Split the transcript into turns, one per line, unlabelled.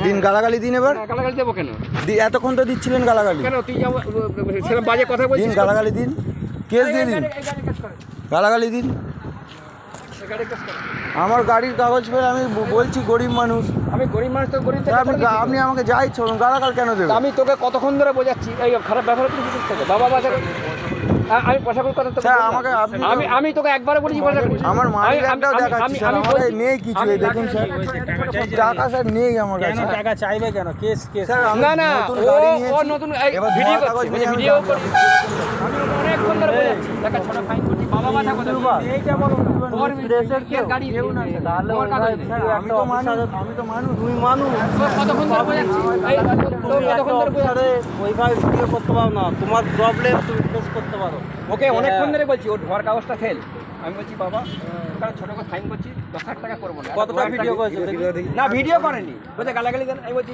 দিন গালাগালি দিন এবার।
গালাগালি দেবো কেন?
এতক্ষণ তো দিচ্ছিলেন গালাগালি।
কেন তুই যাবো সেরকম বাজে কথা বলছিস?
দিন গালাগালি দিন, কেস দিয়ে দিন, গালাগালি দিন। আমার গাড়ির কাগজ পেয়ে আমি বলছি গরিব মানুষ।
আমি গরিব মানুষ তো গরিব।
আপনি আমাকে যাই চলুন, গালাগাল কেন দেবেন?
আমি তোকে কতক্ষণ ধরে বোঝাচ্ছি এই খারাপ ব্যবহার করছিস তোকে বাবা বাজার। আমি পয়সা করে কথা তো
আমাকে
আমি তোকে একবারে বলেছি পয়সা করিস।
আমার মানিব্যাগটাও দেখাচ্ছি স্যার, আমার নেই কিছু। এই দেখুন স্যার, টাকা স্যার নেই আমার কাছে।
টাকা চাইবে কেন? কেস
স্যার
না না ও নতুন ভিডিও করছে, ভিডিও করি। আমি অনেকক্ষণ ধরে বোঝাচ্ছি টাকা ছোট ফাইন করছি বাবা বাজা কথা এইটা বলো না। ওর ড্রেসের কি গাড়ি দেও না তাহলে ওর কাগজ
আমি তো মানুষ তুই মানুষ।
কতক্ষণ ধরে বোঝাচ্ছি এই তো কতক্ষণ ধরে বোঝাচ্ছি
ওইভাবে ভিডিও করতে পারো না, তোমার প্রবলেম তুমি ফেস করতে পারো।
ওকে অনেকক্ষণ ধরে বলছি ওর ধোয়ার কাগজটা ফেল। আমি বলছি বাবা কারণ ছোট করে ফাইন করছি 10,000 টাকা করবো না।
কতটা ভিডিও করেছো?
না ভিডিও করেনি, বলছে গালাগালি দেন। আমি বলছি